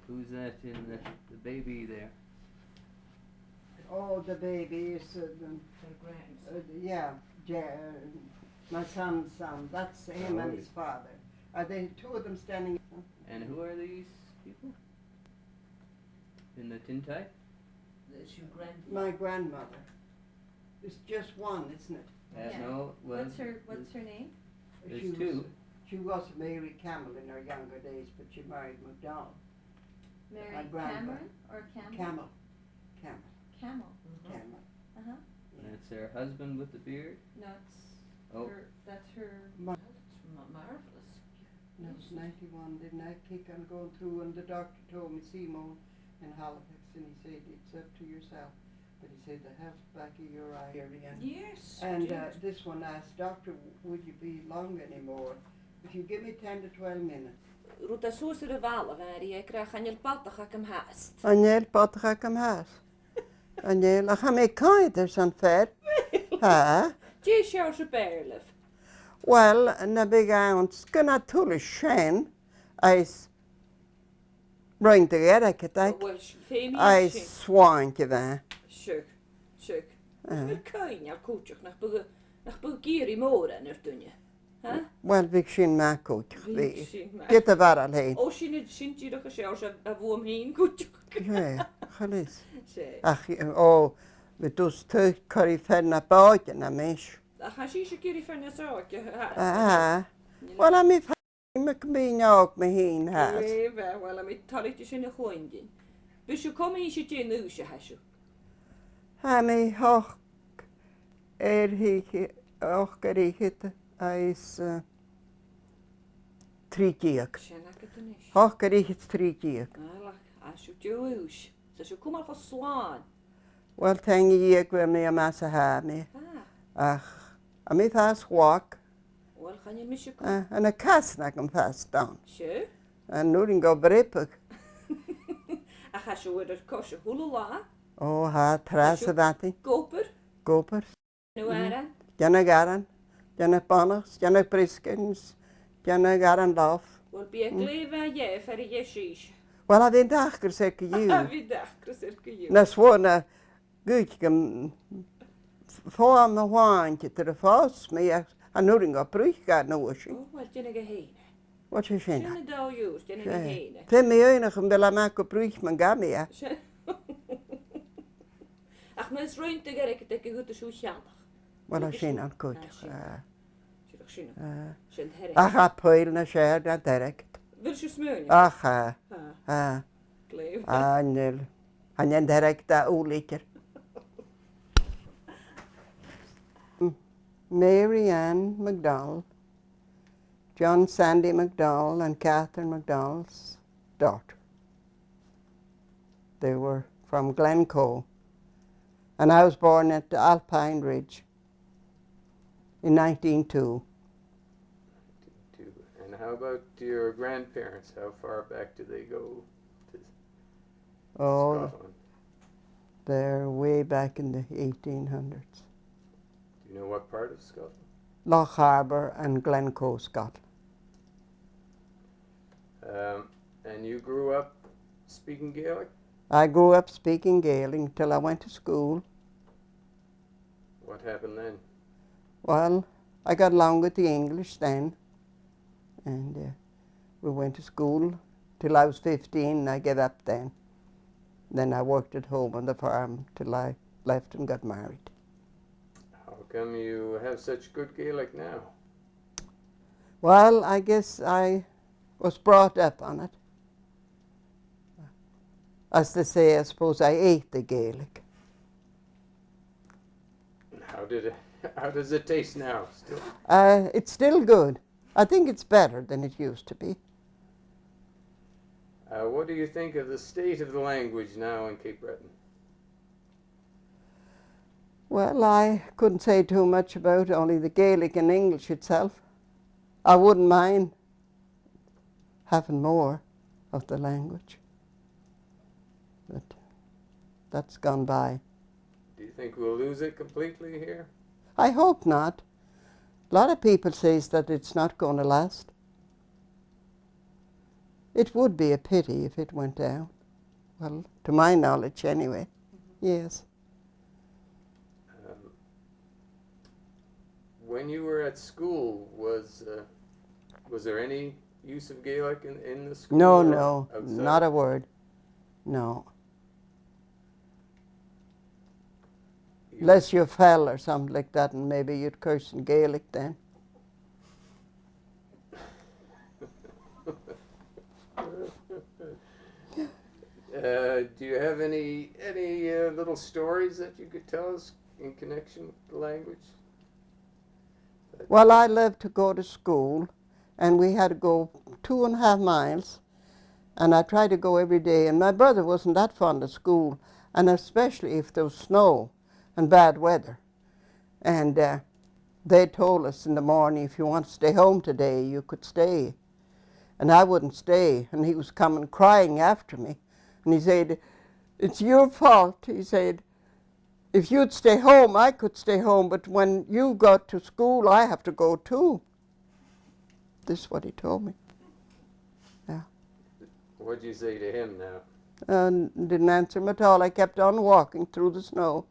Who's that in the baby there? Oh, the baby is Their grandson. my son's son. That's him and his father. Are they 2 of them standing? And who are these people? In the tintype? That's your grandfather. My grandmother. It's just one, isn't it? Yeah. No, well, What's her name? There's She 2. She was Màiri Campbell in her younger days, but she married MacDonald. Mary My grandma. Cameron or Campbell? Camel. Camel. Camel. Uh-huh. That's her husband with the beard? No, it's Oh. that's her. That's marvellous. That was 91, didn't I kick on going through, and the doctor told me Simone in Halifax, and he said it's up to yourself. But he said the half back of your eye area. Yes. And indeed. this one asked, Doctor, would you be long anymore? If you give me 10 to 12 minutes. Rúta súsir a bhela bhari ag ra chanil batach ag am háast. Aniel patach am haas. Aniel, ach am I caidir san fair. Ha? Dí seir se beirlih. Well, na big ounce, gonna tulla shen, as bring together, Katak. Well, féimi I sin. swan to that. Siúk. Fyr cain ar cwtioch nach bwg gir I mór yn yr dwnia. Ha? Well, big shin macco. Bhí sin mac. Get the varal hey. O sin tíach a sé a bhum hín cwtioch. Yeah, Chalis. Sé. Ach, oh, we dus tu curry fenna baut na mish. A cha sí sé gir I fenna sáach. Ah, well, I'm if McBean Òg-Mhìos has. Well, am I talit sin a chóingin. Bys yw comi sé dyn yw sé hasw. Hammy hoch he och gerichet as 3 diak. Sin ac ydyn is. Hoch gerichet 3 diak. Alach, a siw diw yws. Sa siw cwmal fo slan. Well, thank you, gwe me a massa ha me. Ach, a me fast walk, Wel, chan i'n misio cwmal. and a casnack am fast down. Siw? And nothing go bripig. A cha se bhfuidir cos a thula lá, Ó ha tras a bhati, gopur, gopur, nuaire, Dena garan, Dena bonachs, Dena briskins, Dena garan lof. bhfuil bí a gléomh a dhéh ar a dhé síos. Wel a fi'n dachgar se A gyw. bhí dachgras ar go dhéh. Na swana gwych gym fo am y hwain gyda'r ffos mi a nwring o brwych gad na wysi. Ó, bhfuil déna go héine. Wat is hyn? Sinna dá dús, déna go héine. Fe mi oenach yn fel am ac o brwych ma'n gami a. Ach, mae'n rwy'n dy gyrra gyda gyda siw sianach. Wel a sy'n an cwyd. Siwch sinna. Sy'n hereg. Ach a pwyl na siarad a dereg. Fyr siw smyrni? Ach a. A. Gleif. A nil. A nyn dereg da wlítir. Màiri Anna MacDonald, John Sandy MacDonald and Catherine MacDonald's daughter. They were from Glencoe. And I was born at the Alpine Ridge in 1902. And how about your grandparents? How far back do they go to Oh, Scotland? they're way back in the 1800s. Do you know what part of Scotland? Loch Harbour and Glencoe, Scotland. And you grew up speaking Gaelic? I grew up speaking Gaelic until I went to school. What happened then? Well, I got along with the English then, and we went to school till I was 15 and I gave up then. Then I worked at home on the farm till I left and got married. How come you have such good Gaelic now? Well, I guess I was brought up on it. As they say, I suppose I ate the Gaelic. How does it taste now still? It's still good. I think it's better than it used to be. What do you think of the state of the language now in Cape Breton? Well, I couldn't say too much about only the Gaelic and English itself. I wouldn't mind having more of the language, but that's gone by. Do you think we'll lose it completely here? I hope not. A lot of people say that it's not going to last. It would be a pity if it went down. Well, to my knowledge anyway, yes. When you were at school, was there any use of Gaelic in the school? No, or no, outside? not a word. No. Unless you fell or something like that, and maybe you'd curse in Gaelic then. Do you have any little stories that you could tell us in connection with the language? Well, I lived to go to school, and we had to go 2.5 miles, and I tried to go every day, and my brother wasn't that fond of school, and especially if there was snow and bad weather. And they told us in the morning, if you want to stay home today, you could stay. And I wouldn't stay, and he was coming crying after me. And he said, "It's your fault." He said, "If you'd stay home, I could stay home, but when you got to school, I have to go too." This is what he told me. Yeah. What'd you say to him now? And didn't answer him at all. I kept on walking through the snow.